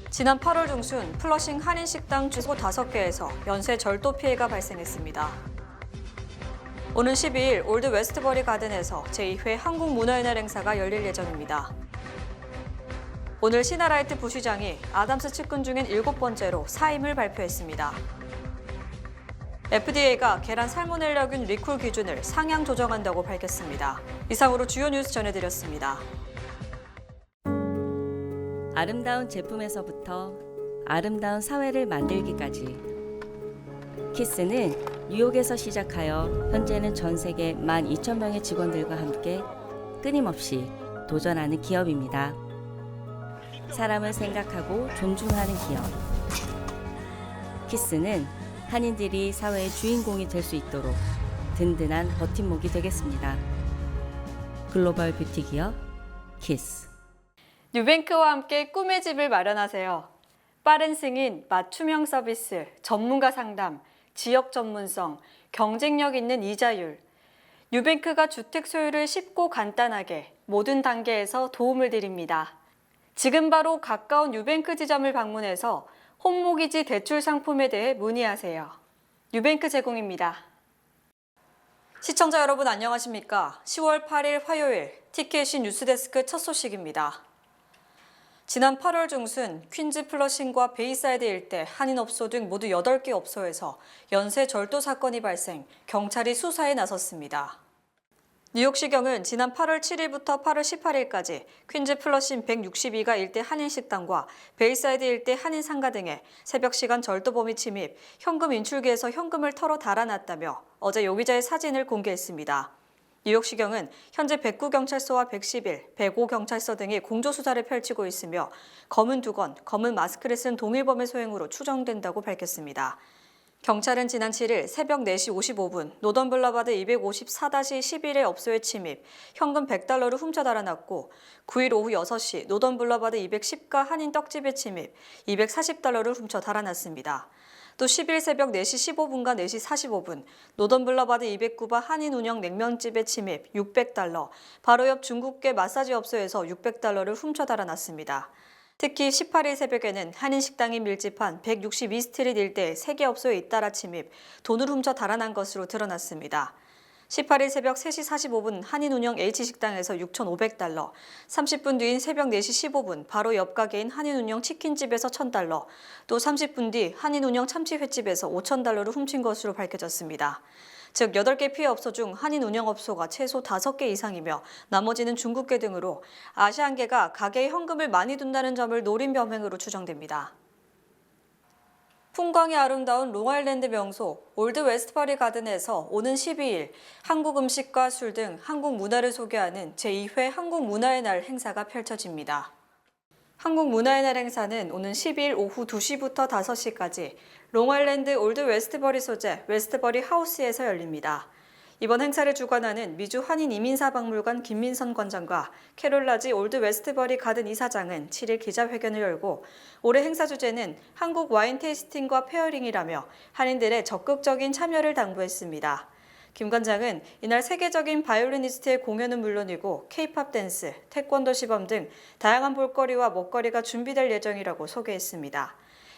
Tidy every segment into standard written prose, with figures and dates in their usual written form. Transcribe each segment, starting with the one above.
지난 8월 중순 플러싱 한인식당 주소 5개에서 연쇄 절도 피해가 발생했습니다. 오는 12일 올드 웨스트버리 가든에서 제2회 한국문화의 날 행사가 열릴 예정입니다. 오늘 시나라이트 부시장이 아담스 측근 중인 7번째로 사임을 발표했습니다. FDA가 계란 살모넬라균 리콜 기준을 상향 조정한다고 밝혔습니다. 이상으로 주요 뉴스 전해드렸습니다. 아름다운 제품에서부터 아름다운 사회를 만들기까지 키스는 뉴욕에서 시작하여 현재는 전 세계 12,000명의 직원들과 함께 끊임없이 도전하는 기업입니다. 사람을 생각하고 존중하는 기업. 키스는 한인들이 사회의 주인공이 될 수 있도록 든든한 버팀목이 되겠습니다. 글로벌 뷰티 기업 키스. 뉴뱅크와 함께 꿈의 집을 마련하세요. 빠른 승인, 맞춤형 서비스, 전문가 상담, 지역 전문성, 경쟁력 있는 이자율. 뉴뱅크가 주택 소유를 쉽고 간단하게 모든 단계에서 도움을 드립니다. 지금 바로 가까운 뉴뱅크 지점을 방문해서 홈모기지 대출 상품에 대해 문의하세요. 뉴뱅크 제공입니다. 시청자 여러분 안녕하십니까? 10월 8일 화요일 TKC 뉴스데스크 첫 소식입니다. 지난 8월 중순 퀸즈 플러싱과 베이사이드 일대 한인업소 등 모두 8개 업소에서 연쇄 절도 사건이 발생, 경찰이 수사에 나섰습니다. 뉴욕시경은 지난 8월 7일부터 8월 18일까지 퀸즈 플러싱 162가 일대 한인식당과 베이사이드 일대 한인상가 등에 새벽 시간 절도범이 침입, 현금 인출기에서 현금을 털어 달아났다며 어제 용의자의 사진을 공개했습니다. 뉴욕시경은 현재 109경찰서와 111, 105경찰서 등이 공조수사를 펼치고 있으며 검은 두건, 검은 마스크를 쓴 동일범의 소행으로 추정된다고 밝혔습니다. 경찰은 지난 7일 새벽 4시 55분 노던 블라바드 254-11의 업소에 침입, 현금 100달러를 훔쳐 달아났고 9일 오후 6시 노던 블라바드 210가 한인 떡집에 침입, 240달러를 훔쳐 달아났습니다. 또 10일 새벽 4시 15분과 4시 45분 노던 블라바드 209바 한인 운영 냉면집에 침입 600달러, 바로 옆 중국계 마사지 업소에서 600달러를 훔쳐 달아났습니다. 특히 18일 새벽에는 한인 식당이 밀집한 162스트리트 일대 3개 업소에 잇따라 침입, 돈을 훔쳐 달아난 것으로 드러났습니다. 18일 새벽 3시 45분 한인 운영 H식당에서 6,500달러, 30분 뒤인 새벽 4시 15분 바로 옆 가게인 한인 운영 치킨집에서 1,000달러, 또 30분 뒤 한인 운영 참치횟집에서 5,000달러를 훔친 것으로 밝혀졌습니다. 즉 8개 피해 업소 중 한인 운영업소가 최소 5개 이상이며 나머지는 중국계 등으로 아시안계가 가게에 현금을 많이 둔다는 점을 노린 범행으로 추정됩니다. 풍광이 아름다운 롱아일랜드 명소 올드 웨스트버리 가든에서 오는 12일 한국 음식과 술 등 한국 문화를 소개하는 제2회 한국문화의 날 행사가 펼쳐집니다. 한국문화의 날 행사는 오는 12일 오후 2시부터 5시까지 롱아일랜드 올드 웨스트버리 소재 웨스트버리 하우스에서 열립니다. 이번 행사를 주관하는 미주 한인이민사박물관 김민선 관장과 캐롤라지 올드 웨스트버리 가든 이사장은 7일 기자회견을 열고 올해 행사 주제는 한국 와인 테이스팅과 페어링이라며 한인들의 적극적인 참여를 당부했습니다. 김 관장은 이날 세계적인 바이올리니스트의 공연은 물론이고 K-팝 댄스, 태권도 시범 등 다양한 볼거리와 먹거리가 준비될 예정이라고 소개했습니다.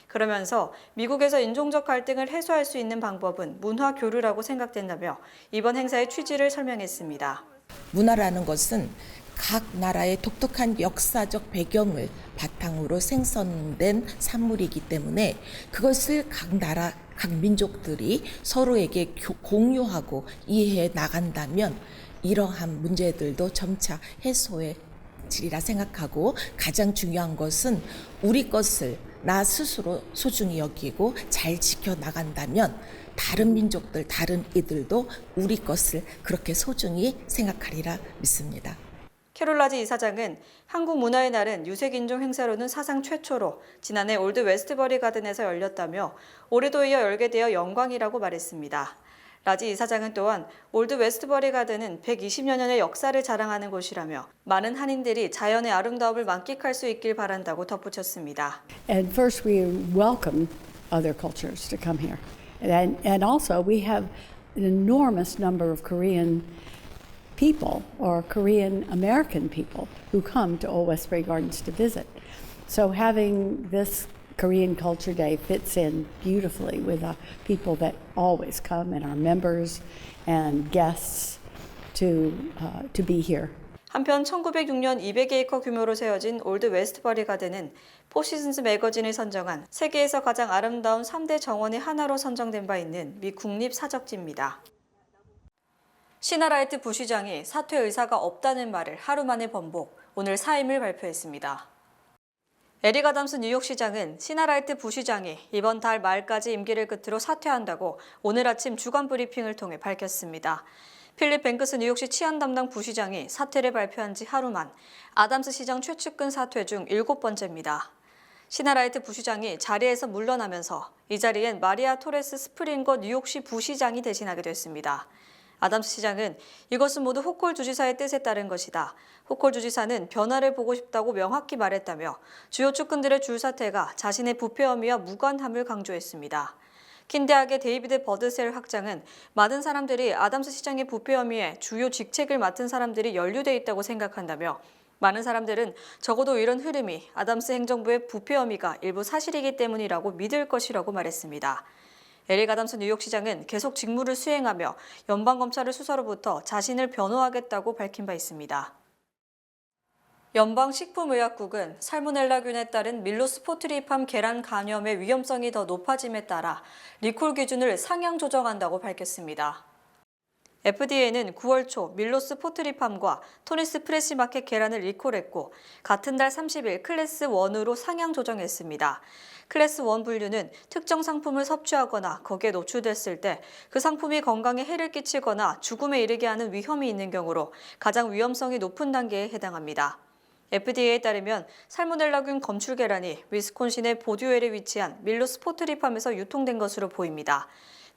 그러면서 미국에서 인종적 갈등을 해소할 수 있는 방법은 문화 교류라고 생각된다며 이번 행사의 취지를 설명했습니다. 문화라는 것은 각 나라의 독특한 역사적 배경을 바탕으로 생성된 산물이기 때문에 그것을 각 나라, 각 민족들이 서로에게 공유하고 이해해 나간다면 이러한 문제들도 점차 해소해 지리라 생각하고 가장 중요한 것은 우리 것을 나 스스로 소중히 여기고 잘 지켜나간다면 다른 민족들, 다른 이들도 우리 것을 그렇게 소중히 생각하리라 믿습니다. 캐롤라지 이사장은 한국 문화의 날은 유색인종 행사로는 사상 최초로 지난해 올드 웨스트버리 가든에서 열렸다며 올해도 이어 열게 되어 영광이라고 말했습니다. 라지 이사장은 또한 올드 웨스트버리 가든은 120여 년의 역사를 자랑하는 곳이라며 많은 한인들이 자연의 아름다움을 만끽할 수 있길 바란다고 덧붙였습니다. And first we welcome other cultures to come here. And also we have an enormous number of Korean people or Korean American people who come to Old Westbury Gardens to visit. So having this Korean Culture Day fits in beautifully with people that always come and our members and guests to be here. 한편 1906년 200에이커 규모로 세워진 올드 웨스트버리 가든은 포시즌즈 매거진이 선정한 세계에서 가장 아름다운 3대 정원의 하나로 선정된 바 있는 미 국립사적지입니다. 시나라이트 부시장이 사퇴 의사가 없다는 말을 하루 만에 번복, 오늘 사임을 발표했습니다. 에릭 아담스 뉴욕시장은 시나라이트 부시장이 이번 달 말까지 임기를 끝으로 사퇴한다고 오늘 아침 주간 브리핑을 통해 밝혔습니다. 필립 뱅크스 뉴욕시 치안 담당 부시장이 사퇴를 발표한 지 하루 만 아담스 시장 최측근 사퇴 중 7번째입니다. 시나라이트 부시장이 자리에서 물러나면서 이 자리엔 마리아 토레스 스프링거 뉴욕시 부시장이 대신하게 됐습니다. 아담스 시장은 이것은 모두 호콜 주지사의 뜻에 따른 것이다. 호콜 주지사는 변화를 보고 싶다고 명확히 말했다며 주요 측근들의 줄사퇴가 자신의 부패 혐의와 무관함을 강조했습니다. 킨대학의 데이비드 버드셀 학장은 많은 사람들이 아담스 시장의 부패 혐의에 주요 직책을 맡은 사람들이 연루돼 있다고 생각한다며 많은 사람들은 적어도 이런 흐름이 아담스 행정부의 부패 혐의가 일부 사실이기 때문이라고 믿을 것이라고 말했습니다. 에릭 아담스 뉴욕시장은 계속 직무를 수행하며 연방검찰의 수사로부터 자신을 변호하겠다고 밝힌 바 있습니다. 연방식품의약국은 살모넬라균에 따른 밀로스포트리팜 계란 간염의 위험성이 더 높아짐에 따라 리콜 기준을 상향 조정한다고 밝혔습니다. FDA는 9월 초 밀로스포트리팜과 토니스 프레시마켓 계란을 리콜했고 같은 달 30일 클래스 1으로 상향 조정했습니다. 클래스 1 분류는 특정 상품을 섭취하거나 거기에 노출됐을 때 그 상품이 건강에 해를 끼치거나 죽음에 이르게 하는 위험이 있는 경우로 가장 위험성이 높은 단계에 해당합니다. FDA에 따르면 살모넬라균 검출 계란이 위스콘신의 보듀웰에 위치한 밀로스포트리팜에서 유통된 것으로 보입니다.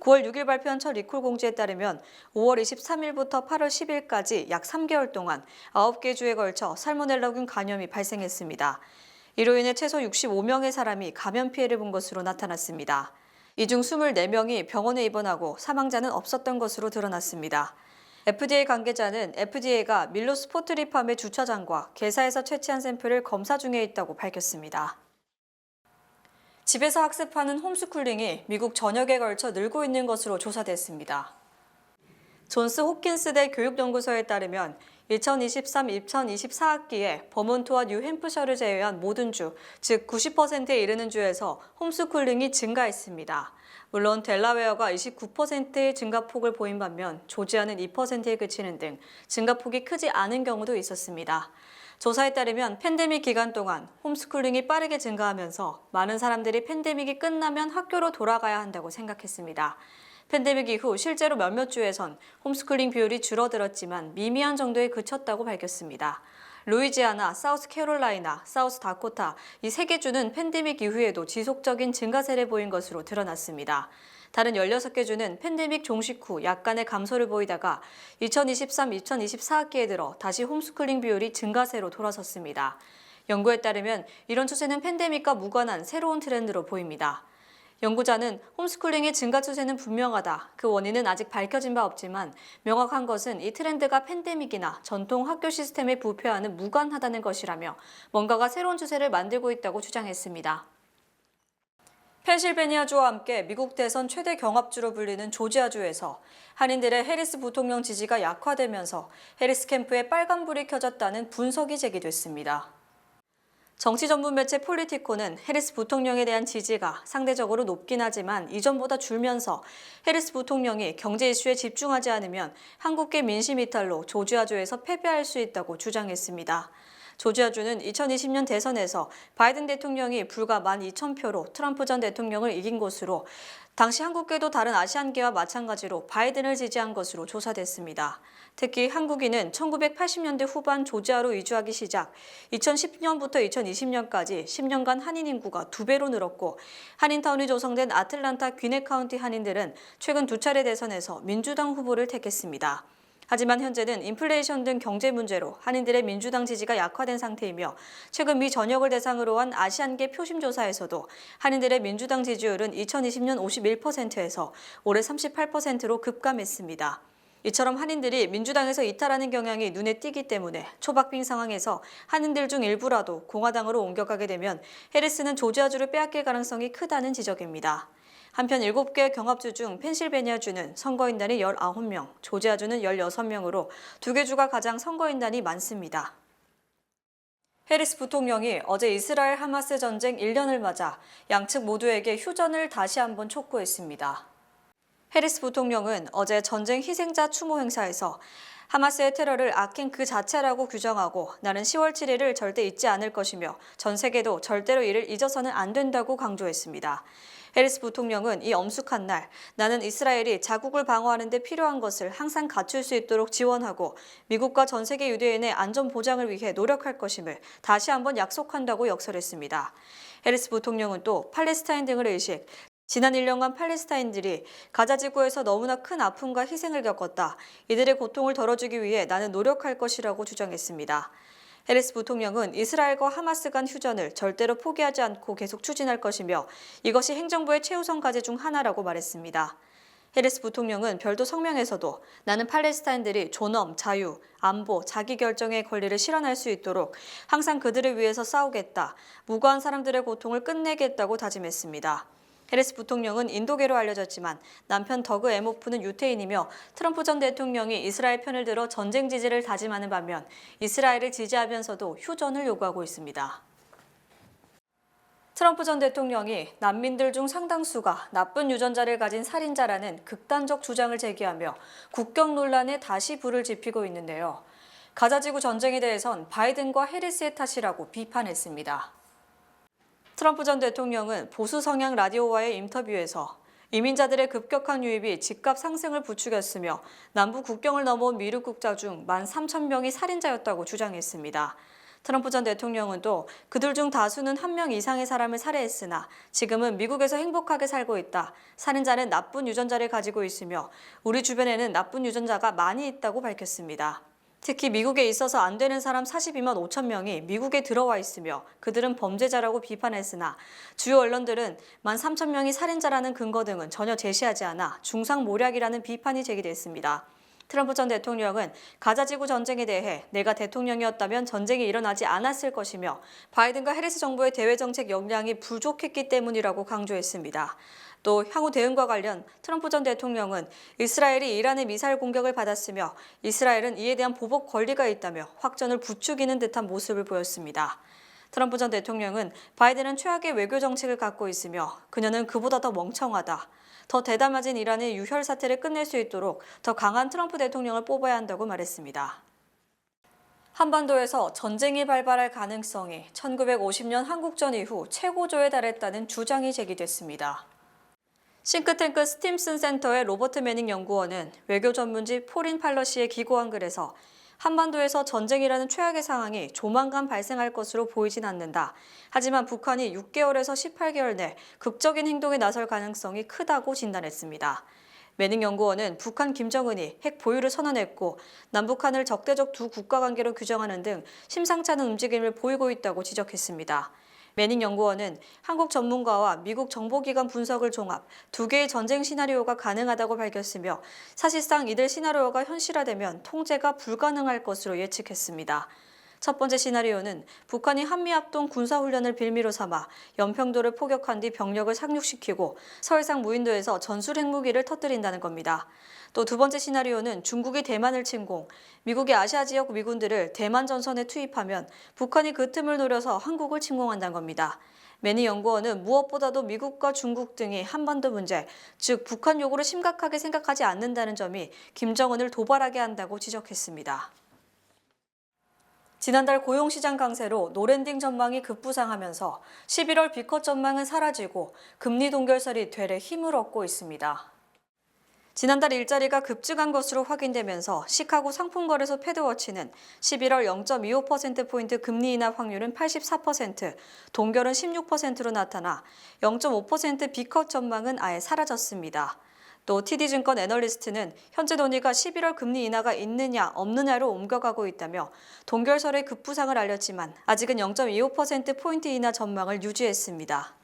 9월 6일 발표한 첫 리콜 공지에 따르면 5월 23일부터 8월 10일까지 약 3개월 동안 9개 주에 걸쳐 살모넬라균 간염이 발생했습니다. 이로 인해 최소 65명의 사람이 감염 피해를 본 것으로 나타났습니다. 이 중 24명이 병원에 입원하고 사망자는 없었던 것으로 드러났습니다. FDA 관계자는 FDA가 밀로스포트리팜의 주차장과 개사에서 채취한 샘플을 검사 중에 있다고 밝혔습니다. 집에서 학습하는 홈스쿨링이 미국 전역에 걸쳐 늘고 있는 것으로 조사됐습니다. 존스 홉킨스대 교육연구소에 따르면 2023-2024학기에 버몬트와 뉴햄프셔를 제외한 모든 주, 즉 90%에 이르는 주에서 홈스쿨링이 증가했습니다. 물론 델라웨어가 29%의 증가폭을 보인 반면 조지아는 2%에 그치는 등 증가폭이 크지 않은 경우도 있었습니다. 조사에 따르면 팬데믹 기간 동안 홈스쿨링이 빠르게 증가하면서 많은 사람들이 팬데믹이 끝나면 학교로 돌아가야 한다고 생각했습니다. 팬데믹 이후 실제로 몇몇 주에선 홈스쿨링 비율이 줄어들었지만 미미한 정도에 그쳤다고 밝혔습니다. 루이지아나, 사우스캐롤라이나, 사우스다코타 이 3개 주는 팬데믹 이후에도 지속적인 증가세를 보인 것으로 드러났습니다. 다른 16개 주는 팬데믹 종식 후 약간의 감소를 보이다가 2023-2024학기에 들어 다시 홈스쿨링 비율이 증가세로 돌아섰습니다. 연구에 따르면 이런 추세는 팬데믹과 무관한 새로운 트렌드로 보입니다. 연구자는 홈스쿨링의 증가 추세는 분명하다. 그 원인은 아직 밝혀진 바 없지만 명확한 것은 이 트렌드가 팬데믹이나 전통 학교 시스템의 부패와는 무관하다는 것이라며 뭔가가 새로운 추세를 만들고 있다고 주장했습니다. 펜실베니아주와 함께 미국 대선 최대 경합주로 불리는 조지아주에서 한인들의 해리스 부통령 지지가 약화되면서 해리스 캠프에 빨간불이 켜졌다는 분석이 제기됐습니다. 정치 전문 매체 폴리티코는 해리스 부통령에 대한 지지가 상대적으로 높긴 하지만 이전보다 줄면서 해리스 부통령이 경제 이슈에 집중하지 않으면 한국계 민심 이탈로 조지아주에서 패배할 수 있다고 주장했습니다. 조지아주는 2020년 대선에서 바이든 대통령이 불과 12,000표로 트럼프 전 대통령을 이긴 곳으로 당시 한국계도 다른 아시안계와 마찬가지로 바이든을 지지한 것으로 조사됐습니다. 특히 한국인은 1980년대 후반 조지아로 이주하기 시작 2010년부터 2020년까지 10년간 한인 인구가 2배로 늘었고 한인타운이 조성된 아틀란타 귀네 카운티 한인들은 최근 2차례 대선에서 민주당 후보를 택했습니다. 하지만 현재는 인플레이션 등 경제 문제로 한인들의 민주당 지지가 약화된 상태이며 최근 미 전역을 대상으로 한 아시안계 표심조사에서도 한인들의 민주당 지지율은 2020년 51%에서 올해 38%로 급감했습니다. 이처럼 한인들이 민주당에서 이탈하는 경향이 눈에 띄기 때문에 초박빙 상황에서 한인들 중 일부라도 공화당으로 옮겨가게 되면 해리스는 조지아주를 빼앗길 가능성이 크다는 지적입니다. 한편 7개 경합주 중 펜실베니아주는 선거인단이 19명, 조지아주는 16명으로 2개 주가 가장 선거인단이 많습니다. 해리스 부통령이 어제 이스라엘 하마스 전쟁 1년을 맞아 양측 모두에게 휴전을 다시 한번 촉구했습니다. 해리스 부통령은 어제 전쟁 희생자 추모 행사에서 하마스의 테러를 악행 그 자체라고 규정하고 나는 10월 7일을 절대 잊지 않을 것이며 전 세계도 절대로 이를 잊어서는 안 된다고 강조했습니다. 해리스 부통령은 이 엄숙한 날 나는 이스라엘이 자국을 방어하는 데 필요한 것을 항상 갖출 수 있도록 지원하고 미국과 전 세계 유대인의 안전 보장을 위해 노력할 것임을 다시 한번 약속한다고 역설했습니다. 해리스 부통령은 또 팔레스타인 등을 의식 지난 1년간 팔레스타인들이 가자 지구에서 너무나 큰 아픔과 희생을 겪었다. 이들의 고통을 덜어주기 위해 나는 노력할 것이라고 주장했습니다. 해리스 부통령은 이스라엘과 하마스 간 휴전을 절대로 포기하지 않고 계속 추진할 것이며 이것이 행정부의 최우선 과제 중 하나라고 말했습니다. 해리스 부통령은 별도 성명에서도 나는 팔레스타인들이 존엄, 자유, 안보, 자기결정의 권리를 실현할 수 있도록 항상 그들을 위해서 싸우겠다. 무고한 사람들의 고통을 끝내겠다고 다짐했습니다. 해리스 부통령은 인도계로 알려졌지만 남편 더그 에모프는 유태인이며 트럼프 전 대통령이 이스라엘 편을 들어 전쟁 지지를 다짐하는 반면 이스라엘을 지지하면서도 휴전을 요구하고 있습니다. 트럼프 전 대통령이 난민들 중 상당수가 나쁜 유전자를 가진 살인자라는 극단적 주장을 제기하며 국경 논란에 다시 불을 지피고 있는데요. 가자지구 전쟁에 대해선 바이든과 해리스의 탓이라고 비판했습니다. 트럼프 전 대통령은 보수 성향 라디오와의 인터뷰에서 이민자들의 급격한 유입이 집값 상승을 부추겼으며 남부 국경을 넘어온 미국 국자 중 13,000명이 살인자였다고 주장했습니다. 트럼프 전 대통령은 또 그들 중 다수는 1명 이상의 사람을 살해했으나 지금은 미국에서 행복하게 살고 있다. 살인자는 나쁜 유전자를 가지고 있으며 우리 주변에는 나쁜 유전자가 많이 있다고 밝혔습니다. 특히 미국에 있어서 안 되는 사람 42만 5천 명이 미국에 들어와 있으며 그들은 범죄자라고 비판했으나 주요 언론들은 13,000명이 살인자라는 근거 등은 전혀 제시하지 않아 중상모략이라는 비판이 제기됐습니다. 트럼프 전 대통령은 가자지구 전쟁에 대해 내가 대통령이었다면 전쟁이 일어나지 않았을 것이며 바이든과 해리스 정부의 대외정책 역량이 부족했기 때문이라고 강조했습니다. 또 향후 대응과 관련 트럼프 전 대통령은 이스라엘이 이란의 미사일 공격을 받았으며 이스라엘은 이에 대한 보복 권리가 있다며 확전을 부추기는 듯한 모습을 보였습니다. 트럼프 전 대통령은 바이든은 최악의 외교 정책을 갖고 있으며 그녀는 그보다 더 멍청하다. 더 대담해진 이란의 유혈 사태를 끝낼 수 있도록 더 강한 트럼프 대통령을 뽑아야 한다고 말했습니다. 한반도에서 전쟁이 발발할 가능성이 1950년 한국전 이후 최고조에 달했다는 주장이 제기됐습니다. 싱크탱크 스팀슨 센터의 로버트 매닝 연구원은 외교 전문지 포린 팔러시에 기고한 글에서 한반도에서 전쟁이라는 최악의 상황이 조만간 발생할 것으로 보이진 않는다. 하지만 북한이 6개월에서 18개월 내 극적인 행동에 나설 가능성이 크다고 진단했습니다. 매닝 연구원은 북한 김정은이 핵 보유를 선언했고 남북한을 적대적 두 국가 관계로 규정하는 등 심상치 않은 움직임을 보이고 있다고 지적했습니다. 매닝 연구원은 한국 전문가와 미국 정보기관 분석을 종합 2개의 전쟁 시나리오가 가능하다고 밝혔으며 사실상 이들 시나리오가 현실화되면 통제가 불가능할 것으로 예측했습니다. 첫 번째 시나리오는 북한이 한미합동 군사훈련을 빌미로 삼아 연평도를 포격한 뒤 병력을 상륙시키고 서해상 무인도에서 전술 핵무기를 터뜨린다는 겁니다. 또 두 번째 시나리오는 중국이 대만을 침공, 미국이 아시아 지역 미군들을 대만 전선에 투입하면 북한이 그 틈을 노려서 한국을 침공한다는 겁니다. 매니 연구원은 무엇보다도 미국과 중국 등이 한반도 문제, 즉 북한 요구를 심각하게 생각하지 않는다는 점이 김정은을 도발하게 한다고 지적했습니다. 지난달 고용시장 강세로 노랜딩 전망이 급부상하면서 11월 B컷 전망은 사라지고 금리 동결설이 되레 힘을 얻고 있습니다. 지난달 일자리가 급증한 것으로 확인되면서 시카고 상품거래소 패드워치는 11월 0.25%포인트 금리 인하 확률은 84%, 동결은 16%로 나타나 0.5% B컷 전망은 아예 사라졌습니다. 또 TD증권 애널리스트는 현재 논의가 11월 금리 인하가 있느냐 없느냐로 옮겨가고 있다며 동결설의 급부상을 알렸지만 아직은 0.25%포인트 인하 전망을 유지했습니다.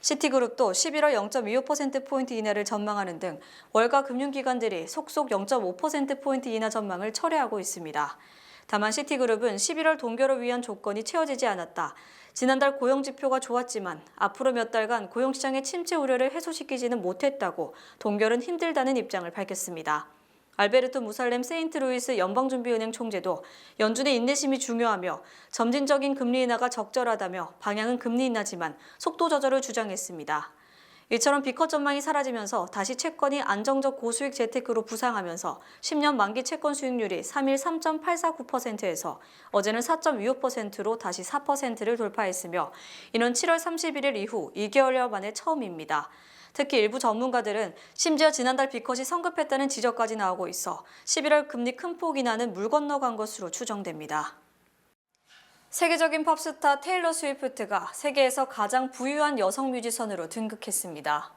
시티그룹도 11월 0.25%포인트 인하를 전망하는 등 월가 금융기관들이 속속 0.5%포인트 인하 전망을 철회하고 있습니다. 다만 시티그룹은 11월 동결을 위한 조건이 채워지지 않았다. 지난달 고용지표가 좋았지만 앞으로 몇 달간 고용시장의 침체 우려를 해소시키지는 못했다고 동결은 힘들다는 입장을 밝혔습니다. 알베르토 무살렘 세인트루이스 연방준비은행 총재도 연준의 인내심이 중요하며 점진적인 금리 인하가 적절하다며 방향은 금리 인하지만 속도 조절을 주장했습니다. 이처럼 B컷 전망이 사라지면서 다시 채권이 안정적 고수익 재테크로 부상하면서 10년 만기 채권 수익률이 3일 3.849%에서 어제는 4.25%로 다시 4%를 돌파했으며 이는 7월 31일 이후 2개월여 만에 처음입니다. 특히 일부 전문가들은 심지어 지난달 B컷이 성급했다는 지적까지 나오고 있어 11월 금리 큰 폭 인하는 물 건너간 것으로 추정됩니다. 세계적인 팝스타 테일러 스위프트가 세계에서 가장 부유한 여성 뮤지션으로 등극했습니다.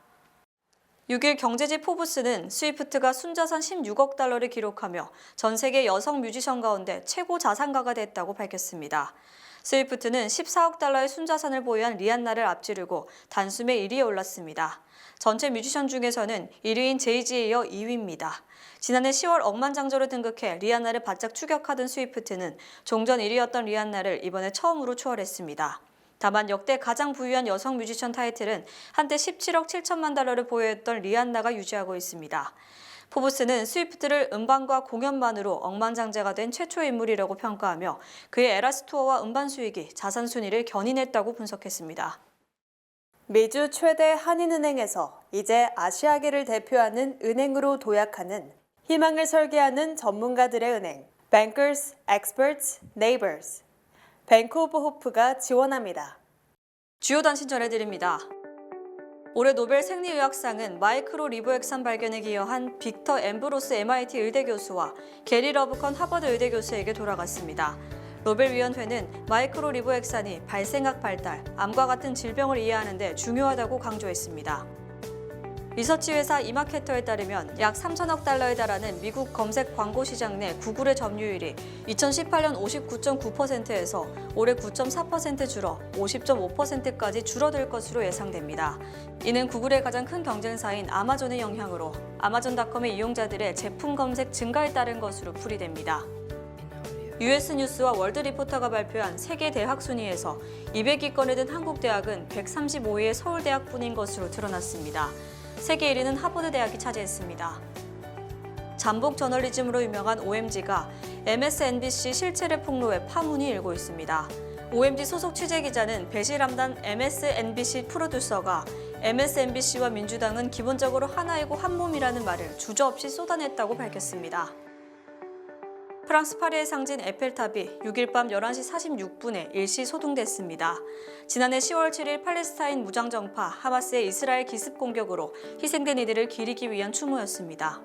6일 경제지 포브스는 스위프트가 순자산 16억 달러를 기록하며 전 세계 여성 뮤지션 가운데 최고 자산가가 됐다고 밝혔습니다. 스위프트는 14억 달러의 순자산을 보유한 리안나를 앞지르고 단숨에 1위에 올랐습니다. 전체 뮤지션 중에서는 1위인 제이지에 이어 2위입니다. 지난해 10월 억만장자로 등극해 리안나를 바짝 추격하던 스위프트는 종전 1위였던 리안나를 이번에 처음으로 추월했습니다. 다만 역대 가장 부유한 여성 뮤지션 타이틀은 한때 17억 7천만 달러를 보유했던 리안나가 유지하고 있습니다. 포브스는 스위프트를 음반과 공연만으로 억만장자가 된 최초의 인물이라고 평가하며 그의 에라스 투어와 음반 수익이 자산 순위를 견인했다고 분석했습니다. 미주 최대 한인은행에서 이제 아시아계를 대표하는 은행으로 도약하는 희망을 설계하는 전문가들의 은행, Bankers, Experts, Neighbors, 뱅크 오브 호프가 지원합니다. 주요 단신 전해드립니다. 올해 노벨 생리의학상은 마이크로 리보액산 발견에 기여한 빅터 엠브로스 MIT 의대 교수와 게리 러브컨 하버드 의대 교수에게 돌아갔습니다. 노벨위원회는 마이크로 리보액산이 발생학 발달, 암과 같은 질병을 이해하는 데 중요하다고 강조했습니다. 리서치 회사 이마케터에 따르면 약 3천억 달러에 달하는 미국 검색 광고 시장 내 구글의 점유율이 2018년 59.9%에서 올해 9.4% 줄어 50.5%까지 줄어들 것으로 예상됩니다. 이는 구글의 가장 큰 경쟁사인 아마존의 영향으로 아마존닷컴의 이용자들의 제품 검색 증가에 따른 것으로 풀이됩니다. US 뉴스와 월드 리포터가 발표한 세계 대학 순위에서 200위권에 든 한국 대학은 135위의 서울대학뿐인 것으로 드러났습니다. 세계 1위는 하버드 대학이 차지했습니다. 잠복 저널리즘으로 유명한 OMG가 MSNBC 실체를 폭로해 파문이 일고 있습니다. OMG 소속 취재기자는 베시람단 MSNBC 프로듀서가 MSNBC와 민주당은 기본적으로 하나이고 한 몸이라는 말을 주저없이 쏟아냈다고 밝혔습니다. 프랑스 파리의 상징 에펠탑이 6일 밤 11시 46분에 일시 소동됐습니다. 지난해 10월 7일 팔레스타인 무장정파 하마스의 이스라엘 기습 공격으로 희생된 이들을 기리기 위한 추모였습니다.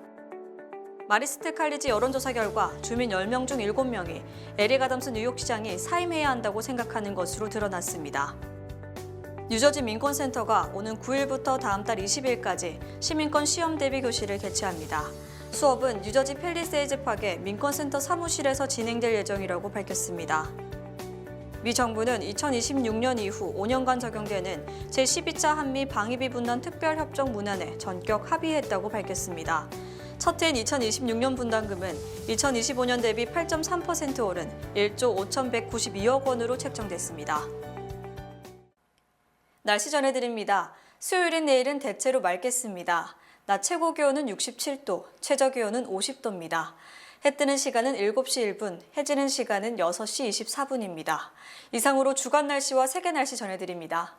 마리스트 칼리지 여론조사 결과 주민 10명 중 7명이 에릭 아담스 뉴욕시장이 사임해야 한다고 생각하는 것으로 드러났습니다. 뉴저지 민권센터가 오는 9일부터 다음 달 20일까지 시민권 시험 대비 교실을 개최합니다. 수업은 뉴저지 팰리세이즈 팍의 민권센터 사무실에서 진행될 예정이라고 밝혔습니다. 미 정부는 2026년 이후 5년간 적용되는 제12차 한미 방위비 분담 특별협정 문안에 전격 합의했다고 밝혔습니다. 첫 해인 2026년 분담금은 2025년 대비 8.3% 오른 1조 5,192억 원으로 책정됐습니다. 날씨 전해드립니다. 수요일인 내일은 대체로 맑겠습니다. 낮 최고 기온은 67도, 최저 기온은 50도입니다. 해 뜨는 시간은 7시 1분, 해지는 시간은 6시 24분입니다. 이상으로 주간 날씨와 세계 날씨 전해드립니다.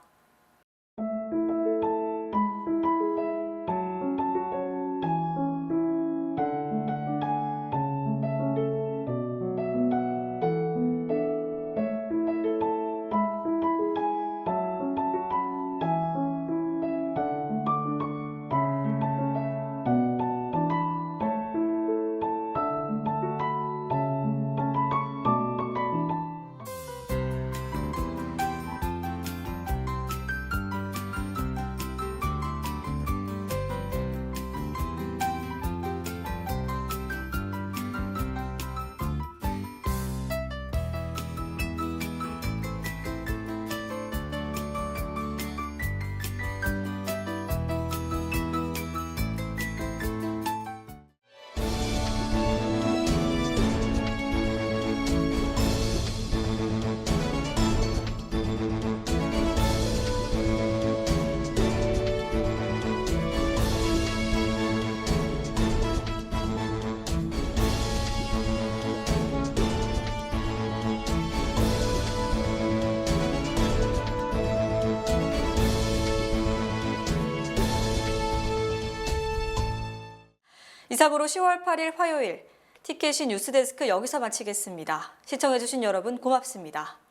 이상으로 10월 8일 화요일 티켓이 뉴스데스크 여기서 마치겠습니다. 시청해주신 여러분 고맙습니다.